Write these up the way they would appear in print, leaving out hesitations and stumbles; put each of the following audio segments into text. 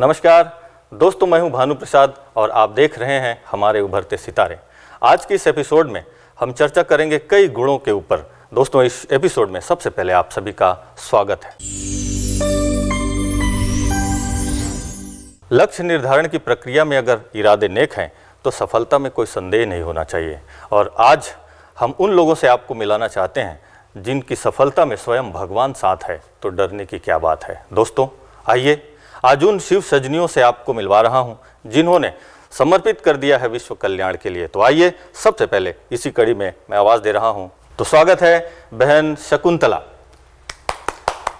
नमस्कार दोस्तों, मैं हूं भानु प्रसाद और आप देख रहे हैं हमारे उभरते सितारे। आज की इस एपिसोड में हम चर्चा करेंगे कई गुणों के ऊपर। दोस्तों, इस एपिसोड में सबसे पहले आप सभी का स्वागत है। लक्ष्य निर्धारण की प्रक्रिया में अगर इरादे नेक हैं तो सफलता में कोई संदेह नहीं होना चाहिए। और आज हम उन लोगों से आपको मिलाना चाहते हैं जिनकी सफलता में स्वयं भगवान साथ है, तो डरने की क्या बात है। दोस्तों आइए, आज उन शिव सजनियों से आपको मिलवा रहा हूं जिन्होंने समर्पित कर दिया है विश्व कल्याण के लिए। तो आइए, सबसे पहले इसी कड़ी में मैं आवाज़ दे रहा हूं, तो स्वागत है बहन शकुंतला।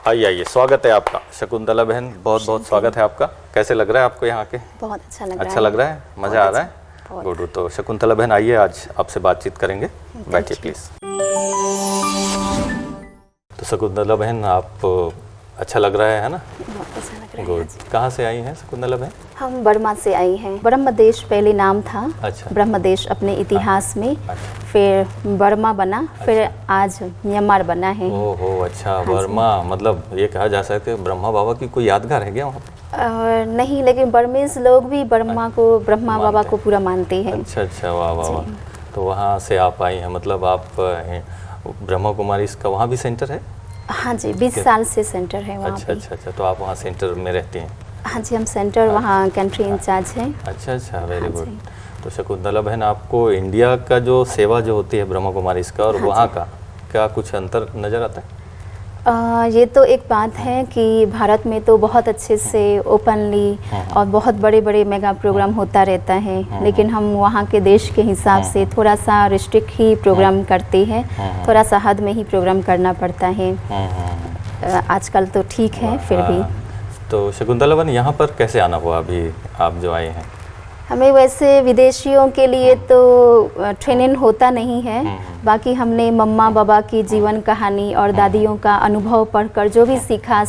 आइए, स्वागत है आपका शकुंतला बहन, बहुत बहुत स्वागत है आपका। कैसे लग रहा है आपको यहाँ के? बहुत अच्छा लग रहा है। अच्छा लग रहा है, मज़ा आ रहा है। गुड। तो शकुंतला बहन आइए, आज आपसे बातचीत करेंगे, बैठिए प्लीज़। तो शकुंतला बहन, आप अच्छा लग रहा है ना? बहुत अच्छा लग रहा है। गुड। कहाँ से आई हैं शकुंतला बहन? हम बर्मा से आई हैं। ब्रह्मदेश पहले नाम था। अच्छा। ब्रह्मदेश अपने इतिहास में। अच्छा। फिर बर्मा बना। फिर आज म्यांमार बना है। ओहो, अच्छा। बर्मा मतलब ये कहा जा सकता है ब्रह्मा बाबा की कोई यादगार है क्या वहाँ पे? नहीं, लेकिन बर्मेज लोग भी बर्मा को, ब्रह्मा बाबा को पूरा मानते हैं। अच्छा, वाह वाह वाह। तो वहाँ से आप आई हैं, मतलब आप ब्रह्मा कुमारी इसका वहाँ भी सेंटर है? हाँ जी, 20 साल से सेंटर है वहाँ पे। अच्छा। तो आप वहाँ सेंटर में रहती हैं? हाँ जी, हम सेंटर वहाँ कंट्री इंचार्ज हैं। अच्छा, वेरी गुड। तो शकुंतला बहन, आपको इंडिया का जो सेवा जो होती है ब्रह्मा कुमारी इसका और वहाँ का क्या कुछ अंतर नज़र आता है? ये तो एक बात है कि भारत में तो बहुत अच्छे से ओपनली और बहुत बड़े बड़े मेगा प्रोग्राम होता रहता है, लेकिन हम वहाँ के देश के हिसाब से थोड़ा सा रिस्ट्रिक्ट ही प्रोग्राम करते हैं, थोड़ा सा हद में ही प्रोग्राम करना पड़ता है। आजकल तो ठीक है फिर भी। तो शकुंतला बहन, यहाँ पर कैसे आना हुआ अभी आप जो आए हैं? हमें वैसे विदेशियों के लिए तो ट्रेनिंग होता नहीं है, बाकी हमने मम्मा बाबा की जीवन कहानी और दादियों का अनुभव पढ़कर जो भी सीखा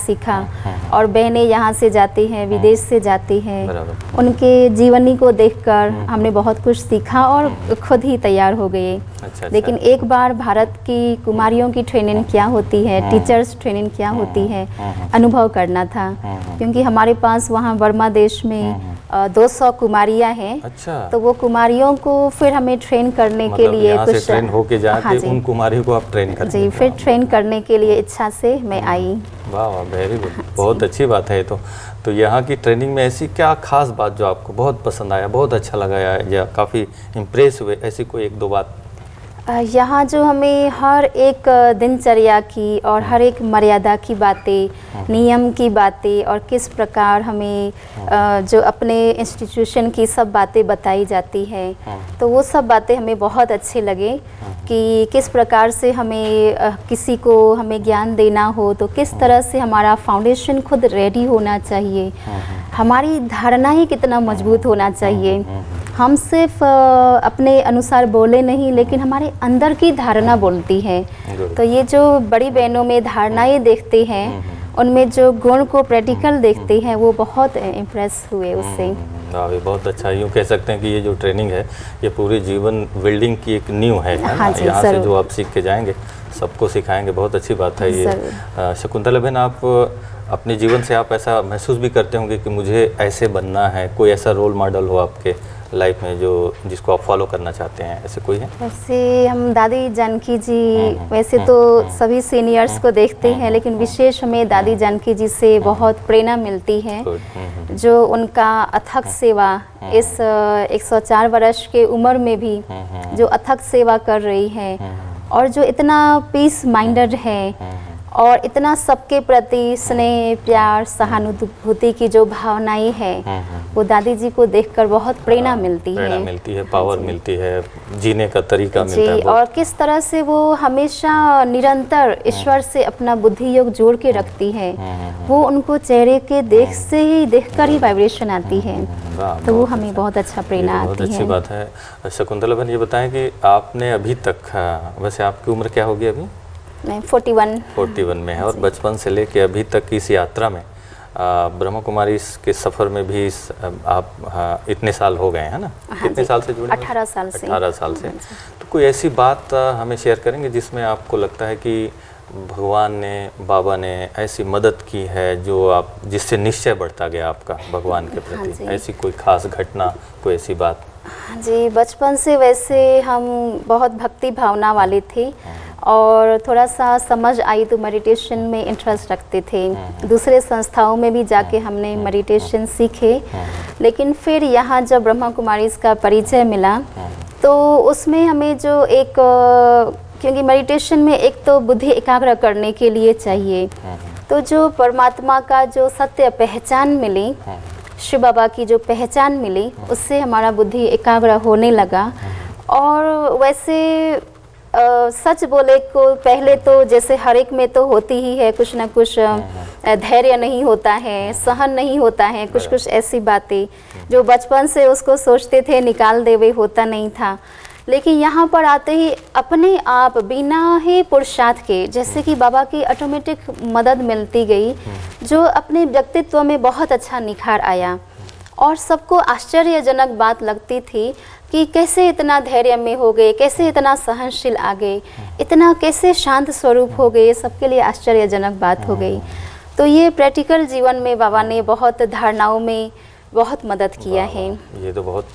और बहनें यहाँ से जाती हैं, विदेश से जाती हैं, उनके जीवनी को देखकर हमने बहुत कुछ सीखा और खुद ही तैयार हो गए। अच्छा। लेकिन एक बार भारत की कुमारियों की ट्रेनिंग क्या होती है, टीचर्स ट्रेनिंग क्या होती है, अनुभव करना था, क्योंकि हमारे पास वहाँ बर्मा देश में 200 कुमारियाँ हैं। अच्छा। तो वो कुमारियों को फिर हमें ट्रेन करने के लिए यहाँ से ट्रेन होके जाके उन कुमारियों को आप ट्रेन करते हैं? जी, फिर ट्रेन करने के लिए इच्छा से मैं आई। वाह, वेरी गुड, बहुत अच्छी बात है। तो यहाँ की ट्रेनिंग में ऐसी क्या खास बात जो आपको बहुत पसंद आया, बहुत अच्छा लगा या काफ़ी इम्प्रेस हुए, ऐसी कोई एक दो बात? यहाँ जो हमें हर एक दिनचर्या की और हर एक मर्यादा की बातें, नियम की बातें और किस प्रकार हमें जो अपने इंस्टीट्यूशन की सब बातें बताई जाती है, तो वो सब बातें हमें बहुत अच्छे लगे कि किस प्रकार से हमें किसी को हमें ज्ञान देना हो तो किस तरह से हमारा फाउंडेशन खुद रेडी होना चाहिए, हमारी धारणा ही कितना मजबूत होना चाहिए। हम सिर्फ अपने अनुसार बोले नहीं, लेकिन हमारे अंदर की धारणा बोलती है। तो ये जो बड़ी बहनों में धारणाएं देखते हैं, उनमें जो गुण को प्रैक्टिकल देखते हैं, वो बहुत इम्प्रेस हुए उससे। बहुत अच्छा। यूँ कह सकते हैं कि ये जो ट्रेनिंग है ये पूरी जीवन बिल्डिंग की एक नींव है। हाँ जी, यहाँ से जो आप सीख के जाएंगे सबको सिखाएंगे, बहुत अच्छी बात है ये। शकुंतला बहन, आप अपने जीवन से आप ऐसा महसूस भी करते होंगे कि मुझे ऐसे बनना है, कोई ऐसा रोल मॉडल हो आपके लाइफ में जो जिसको आप फॉलो करना चाहते हैं, ऐसे कोई है? वैसे हम दादी जानकी जी, वैसे तो सभी सीनियर्स को देखते हैं, लेकिन विशेष हमें दादी जानकी जी से बहुत प्रेरणा मिलती है। जो उनका अथक सेवा इस 104 वर्ष के उम्र में भी जो अथक सेवा कर रही है और जो इतना पीस माइंडेड है और इतना सबके प्रति स्नेह, प्यार, सहानुभूति की जो भावनाएं है, वो दादी जी को देखकर बहुत प्रेरणा मिलती है, पावर मिलती है, जीने का तरीका मिलता है। और किस तरह से वो हमेशा निरंतर ईश्वर से अपना बुद्धि योग जोड़ के रखती है, वो उनको चेहरे के देखकर ही वाइब्रेशन आती है, तो वो हमें बहुत अच्छा प्रेरणा आती है। बहुत अच्छी बात है। शकुंतला बहन, ये बताएं कि आपने अभी तक, वैसे आपकी उम्र क्या होगी अभी? मैं 41 में है, और बचपन से लेके अभी तक की इस यात्रा में ब्रह्मा कुमारी के सफ़र में भी आप इतने साल हो गए हैं ना? कितने साल से जुड़े? 18 साल से। 18 साल से। तो कोई ऐसी बात हमें शेयर करेंगे जिसमें आपको लगता है कि भगवान ने, बाबा ने ऐसी मदद की है जो आप, जिससे निश्चय बढ़ता गया आपका भगवान के प्रति? ऐसी कोई खास घटना, कोई ऐसी बात? हाँ जी, बचपन से वैसे हम बहुत भक्ति भावना वाले थे और थोड़ा सा समझ आई तो मेडिटेशन में इंटरेस्ट रखते थे। दूसरे संस्थाओं में भी जाके हमने मेडिटेशन सीखे, लेकिन फिर यहाँ जब ब्रह्मा कुमारी का परिचय मिला तो उसमें हमें जो एक, क्योंकि मेडिटेशन में एक तो बुद्धि एकाग्र करने के लिए चाहिए, तो जो परमात्मा का जो सत्य पहचान मिली, शिव बाबा की जो पहचान मिली, उससे हमारा बुद्धि एकाग्र होने लगा। और वैसे सच बोले को पहले तो जैसे हर एक में तो होती ही है, कुछ ना कुछ धैर्य नहीं होता है, सहन नहीं होता है, कुछ कुछ ऐसी बातें जो बचपन से उसको सोचते थे निकाल देवे, होता नहीं था। लेकिन यहाँ पर आते ही अपने आप बिना ही पुरुषार्थ के, जैसे कि बाबा की ऑटोमेटिक मदद मिलती गई, जो अपने व्यक्तित्व में बहुत अच्छा निखार आया। और सबको आश्चर्यजनक बात लगती थी कि कैसे इतना धैर्य में हो गए, कैसे इतना सहनशील आ गए, इतना कैसे शांत स्वरूप हो गए, सबके लिए आश्चर्यजनक बात हो गई। तो ये प्रैक्टिकल जीवन में बाबा ने बहुत धारणाओं में बहुत मदद किया है। ये तो बहुत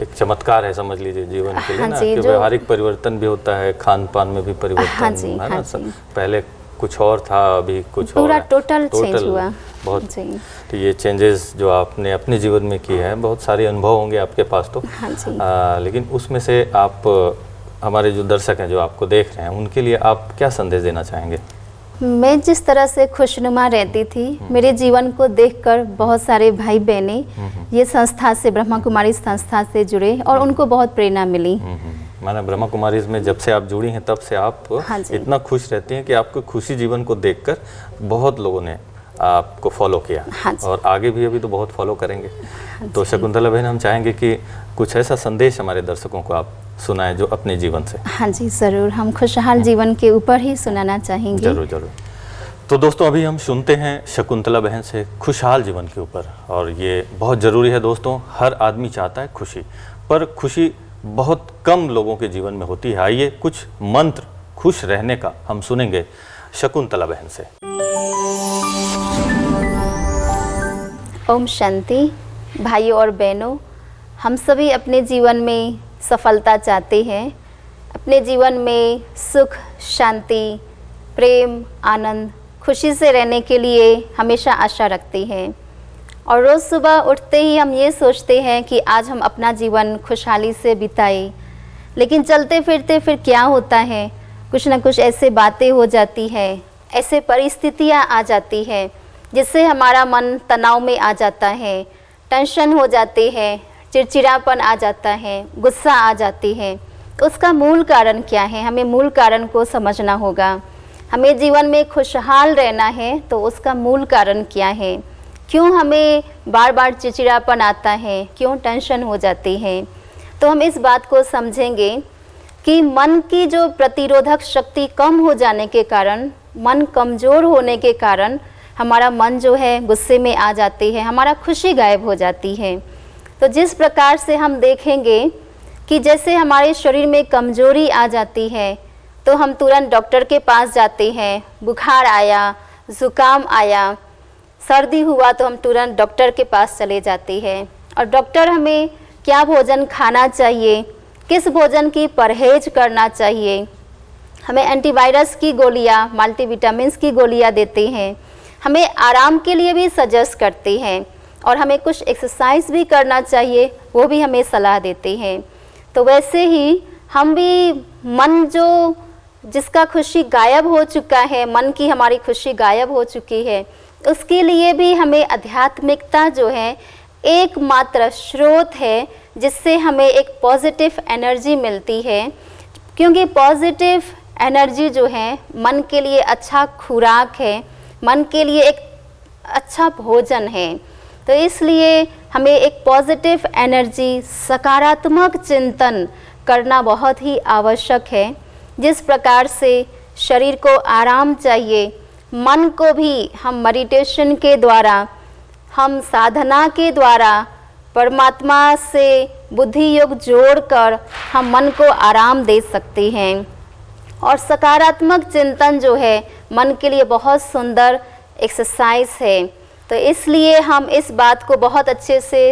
एक चमत्कार है, समझ लीजिए, जीवन के लिए। हाँ ना जी, कि जो व्यवहारिक परिवर्तन भी होता है, खान पान में भी परिवर्तन, हाँ जी, है हाँ ना? जी। पहले कुछ और था, अभी कुछ और पूरा है। टोटल चेंज हुआ बहुत जी। तो ये चेंजेस जो आपने अपने जीवन में किए हैं, बहुत सारे अनुभव होंगे आपके पास तो। हाँ जी। लेकिन उसमें से आप, हमारे जो दर्शक हैं जो आपको देख रहे हैं, उनके लिए आप क्या संदेश देना चाहेंगे? मैं जिस तरह से खुशनुमा रहती थी, मेरे जीवन को देखकर बहुत सारे भाई बहनें ये संस्था से, ब्रह्मा कुमारी संस्था से जुड़े और उनको बहुत प्रेरणा मिली। माना ब्रह्मा कुमारी में जब से आप जुड़ी हैं तब से आप हाँ जी। इतना खुश रहती हैं कि आपको खुशी जीवन को देखकर बहुत लोगों ने आपको फॉलो किया। हाँ जी। और आगे भी अभी तो बहुत फॉलो करेंगे। तो शकुंतला बहन, हम चाहेंगे कि कुछ ऐसा संदेश हमारे दर्शकों को आप सुनाएं जो अपने जीवन से। हाँ जी, ज़रूर। हम खुशहाल जीवन के ऊपर ही सुनाना चाहेंगे। जरूर जरूर। तो दोस्तों, अभी हम सुनते हैं शकुंतला बहन से खुशहाल जीवन के ऊपर, और ये बहुत ज़रूरी है दोस्तों। हर आदमी चाहता है खुशी, पर खुशी बहुत कम लोगों के जीवन में होती है। आइए कुछ मंत्र खुश रहने का हम सुनेंगे शकुंतला बहन से। ओम शांति। भाइयों और बहनों, हम सभी अपने जीवन में सफलता चाहते हैं, अपने जीवन में सुख, शांति, प्रेम, आनंद, खुशी से रहने के लिए हमेशा आशा रखते हैं। और रोज़ सुबह उठते ही हम ये सोचते हैं कि आज हम अपना जीवन खुशहाली से बिताएं। लेकिन चलते फिरते फिर क्या होता है, कुछ ना कुछ ऐसे बातें हो जाती है, ऐसे परिस्थितियाँ आ जाती है जिससे हमारा मन तनाव में आ जाता है, टेंशन हो जाती है, चिड़चिड़ापन आ जाता है, गुस्सा आ जाती है। तो उसका मूल कारण क्या है? हमें मूल कारण को समझना होगा। हमें जीवन में खुशहाल रहना है तो उसका मूल कारण क्या है? क्यों हमें बार बार चिड़चिड़ापन आता है, क्यों टेंशन हो जाती है? तो हम इस बात को समझेंगे कि मन की जो प्रतिरोधक शक्ति कम हो जाने के कारण, मन कमज़ोर होने के कारण हमारा मन जो है गुस्से में आ जाती है, हमारा खुशी गायब हो जाती है। तो जिस प्रकार से हम देखेंगे कि जैसे हमारे शरीर में कमज़ोरी आ जाती है तो हम तुरंत डॉक्टर के पास जाते हैं। बुखार आया, ज़ुकाम आया, सर्दी हुआ तो हम तुरंत डॉक्टर के पास चले जाते हैं। और डॉक्टर हमें क्या भोजन खाना चाहिए, किस भोजन की परहेज करना चाहिए, हमें एंटीवायरस की गोलियाँ, मल्टीविटामिन्स की गोलियाँ देते हैं, हमें आराम के लिए भी सजेस्ट करते हैं, और हमें कुछ एक्सरसाइज भी करना चाहिए, वो भी हमें सलाह देते हैं। तो वैसे ही हम भी मन जो जिसका खुशी गायब हो चुका है, मन की हमारी खुशी गायब हो चुकी है, उसके लिए भी हमें आध्यात्मिकता जो है एकमात्र स्रोत है जिससे हमें एक पॉजिटिव एनर्जी मिलती है। क्योंकि पॉजिटिव एनर्जी जो है मन के लिए अच्छा खुराक है, मन के लिए एक अच्छा भोजन है। तो इसलिए हमें एक पॉजिटिव एनर्जी, सकारात्मक चिंतन करना बहुत ही आवश्यक है। जिस प्रकार से शरीर को आराम चाहिए, मन को भी हम मेडिटेशन के द्वारा हम साधना के द्वारा परमात्मा से बुद्धि योग जोड़कर हम मन को आराम दे सकते हैं। और सकारात्मक चिंतन जो है मन के लिए बहुत सुंदर एक्सरसाइज है। तो इसलिए हम इस बात को बहुत अच्छे से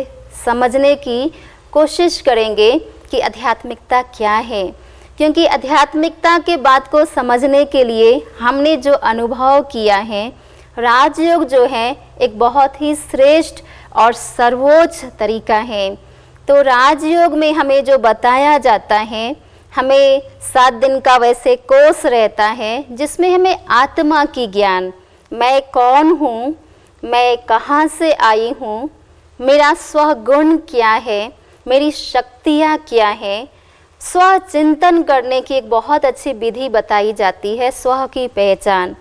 समझने की कोशिश करेंगे कि आध्यात्मिकता क्या है, क्योंकि आध्यात्मिकता के बात को समझने के लिए हमने जो अनुभव किया है, राजयोग जो है एक बहुत ही श्रेष्ठ और सर्वोच्च तरीका है। तो राजयोग में हमें जो बताया जाता है, हमें 7 दिन का वैसे कोर्स रहता है जिसमें हमें आत्मा की ज्ञान, मैं कौन हूँ, मैं कहाँ से आई हूँ, मेरा स्वगुण क्या है, मेरी शक्तियाँ क्या है, स्व चिंतन करने की एक बहुत अच्छी विधि बताई जाती है, स्व की पहचान।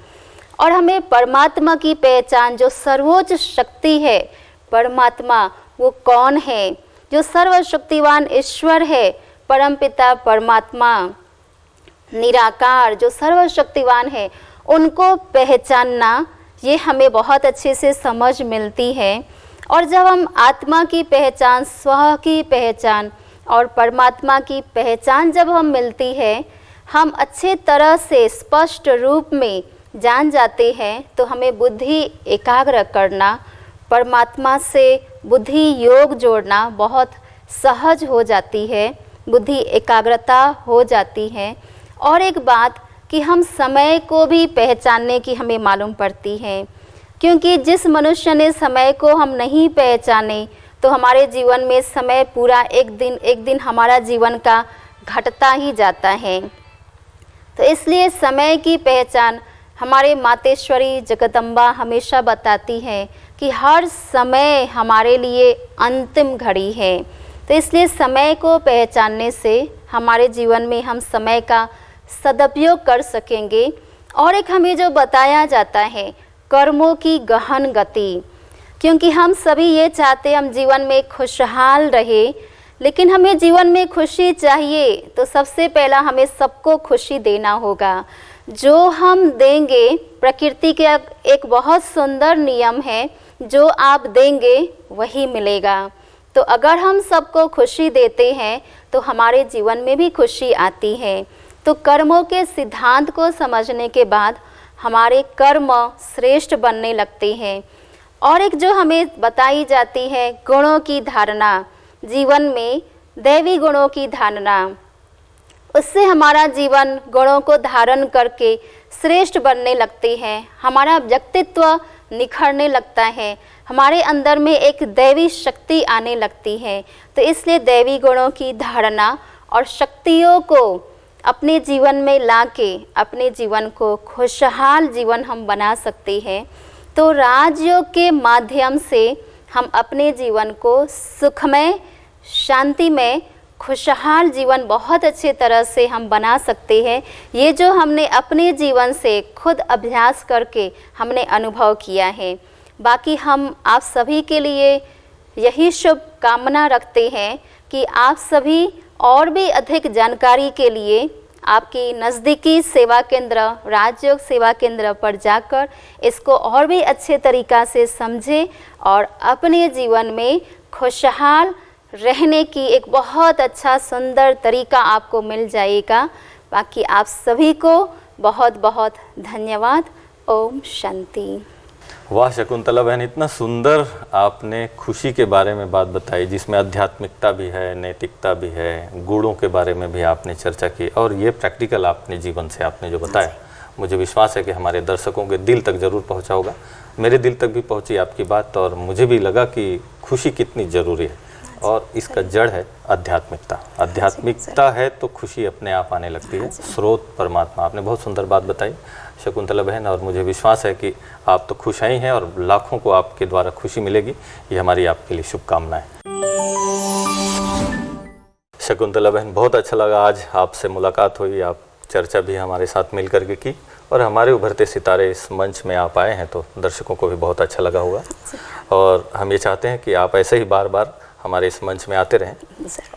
और हमें परमात्मा की पहचान, जो सर्वोच्च शक्ति है परमात्मा, वो कौन है, जो सर्वशक्तिवान ईश्वर है, परमपिता परमात्मा निराकार जो सर्वशक्तिवान है, उनको पहचानना, ये हमें बहुत अच्छे से समझ मिलती है। और जब हम आत्मा की पहचान, स्व की पहचान और परमात्मा की पहचान जब हम मिलती है, हम अच्छे तरह से स्पष्ट रूप में जान जाते हैं, तो हमें बुद्धि एकाग्र करना, परमात्मा से बुद्धि योग जोड़ना बहुत सहज हो जाती है, बुद्धि एकाग्रता हो जाती है। और एक बात कि हम समय को भी पहचानने की हमें मालूम पड़ती है, क्योंकि जिस मनुष्य ने समय को हम नहीं पहचाने, तो हमारे जीवन में समय पूरा एक दिन हमारा जीवन का घटता ही जाता है। तो इसलिए समय की पहचान हमारे मातेश्वरी जगदम्बा हमेशा बताती है कि हर समय हमारे लिए अंतिम घड़ी है। तो इसलिए समय को पहचानने से हमारे जीवन में हम समय का सदुपयोग कर सकेंगे। और एक हमें जो बताया जाता है, कर्मों की गहन गति, क्योंकि हम सभी ये चाहते हम जीवन में खुशहाल रहे, लेकिन हमें जीवन में खुशी चाहिए तो सबसे पहला हमें सबको खुशी देना होगा। जो हम देंगे, प्रकृति के एक बहुत सुंदर नियम है, जो आप देंगे वही मिलेगा। तो अगर हम सबको खुशी देते हैं तो हमारे जीवन में भी खुशी आती है। तो कर्मों के सिद्धांत को समझने के बाद हमारे कर्म श्रेष्ठ बनने लगते हैं। और एक जो हमें बताई जाती है गुणों की धारणा, जीवन में दैवी गुणों की धारणा, उससे हमारा जीवन गुणों को धारण करके श्रेष्ठ बनने लगते हैं, हमारा व्यक्तित्व निखरने लगता है, हमारे अंदर में एक दैवी शक्ति आने लगती है। तो इसलिए दैवी गुणों की धारणा और शक्तियों को अपने जीवन में लाके अपने जीवन को खुशहाल जीवन हम बना सकते हैं। तो राजयोग के माध्यम से हम अपने जीवन को सुखमय, शांतिमय, खुशहाल जीवन बहुत अच्छे तरह से हम बना सकते हैं। ये जो हमने अपने जीवन से खुद अभ्यास करके हमने अनुभव किया है। बाकी हम आप सभी के लिए यही शुभ कामना रखते हैं कि आप सभी और भी अधिक जानकारी के लिए आपकी नज़दीकी सेवा केंद्र, राजयोग सेवा केंद्र पर जाकर इसको और भी अच्छे तरीक़ा से समझें और अपने जीवन में खुशहाल रहने की एक बहुत अच्छा सुंदर तरीका आपको मिल जाएगा। बाकी आप सभी को बहुत बहुत धन्यवाद। ओम शांति। वाह शकुंतला बहन, इतना सुंदर आपने खुशी के बारे में बात बताई, जिसमें आध्यात्मिकता भी है, नैतिकता भी है, गुणों के बारे में भी आपने चर्चा की, और ये प्रैक्टिकल आपने जीवन से आपने जो बताया, मुझे विश्वास है कि हमारे दर्शकों के दिल तक ज़रूर पहुंचा होगा। मेरे दिल तक भी पहुंची आपकी बात, और मुझे भी लगा कि खुशी कितनी ज़रूरी है, और इसका जड़ है आध्यात्मिकता। आध्यात्मिकता है तो खुशी अपने आप आने लगती है, स्रोत परमात्मा। आपने बहुत सुंदर बात बताई शकुंतला बहन, और मुझे विश्वास है कि आप तो खुश ही हैं और लाखों को आपके द्वारा खुशी मिलेगी। ये हमारी आपके लिए शुभकामनाएं। शकुंतला बहन, बहुत अच्छा लगा आज आपसे मुलाकात हुई, आप चर्चा भी हमारे साथ मिल करके की, और हमारे उभरते सितारे इस मंच में आप आए हैं तो दर्शकों को भी बहुत अच्छा लगा होगा। और हम ये चाहते हैं कि आप ऐसे ही बार बार हमारे इस मंच में आते रहें।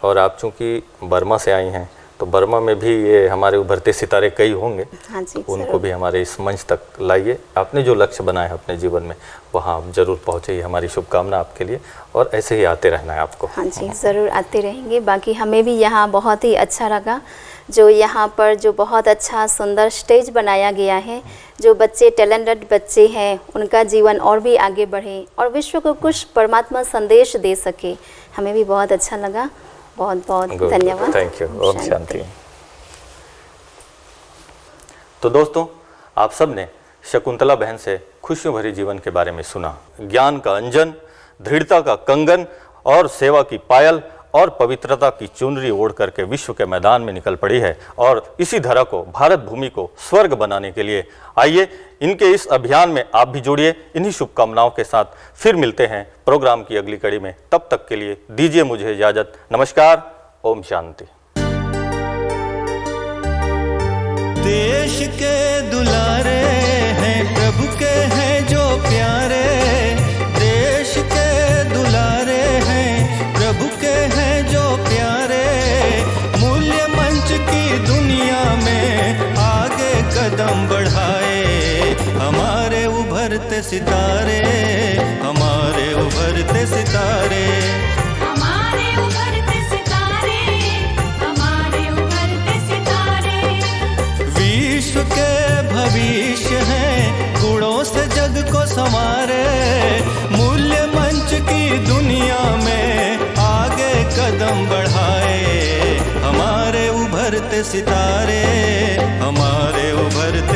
और आप चूँकि बर्मा से आई हैं तो बर्मा में भी ये हमारे उभरते सितारे कई होंगे, हाँ जी, उनको भी हमारे इस मंच तक लाइए। आपने जो लक्ष्य बनाया है अपने जीवन में वहाँ आप जरूर पहुँचे, ये हमारी शुभकामना आपके लिए, और ऐसे ही आते रहना है आपको। हाँ जी, ज़रूर आते रहेंगे। बाकी हमें भी यहाँ बहुत ही अच्छा लगा, जो यहाँ पर जो बहुत अच्छा सुंदर स्टेज बनाया गया है, जो बच्चे टैलेंटेड बच्चे हैं उनका जीवन और भी आगे बढ़े और विश्व को कुछ परमात्मा संदेश दे सके, हमें भी बहुत अच्छा लगा। बहुत बहुत धन्यवाद। Thank you. ओम शांति। तो दोस्तों, आप सब ने शकुंतला बहन से खुशियों भरी जीवन के बारे में सुना। ज्ञान का अंजन, दृढ़ता का कंगन और सेवा की पायल और पवित्रता की चुनरी ओढ़ करके विश्व के मैदान में निकल पड़ी है और इसी धरा को, भारत भूमि को स्वर्ग बनाने के लिए आइए इनके इस अभियान में आप भी जुड़िए। इन्हीं शुभकामनाओं के साथ फिर मिलते हैं प्रोग्राम की अगली कड़ी में। तब तक के लिए दीजिए मुझे इजाजत। नमस्कार। ओम शांति। देश के दुलारे हैं, प्रभु के हैं जो प्यारे, देश के दुलारे हैं, प्रभु के हैं जो प्यारे, मूल्य मंच की दुनिया में आगे कदम बढ़ाए, हमारे उभरते सितारे, हमारे उभरते सितारे, हमारे उभरते सितारे, हमारे उभरते सितारे, विश्व के भविष्य हैं, गुणों से जग को संवारे, मूल्य मंच की दुनिया में आगे कदम बढ़ाए, हमारे उभरते सितारे, हमारे उभरते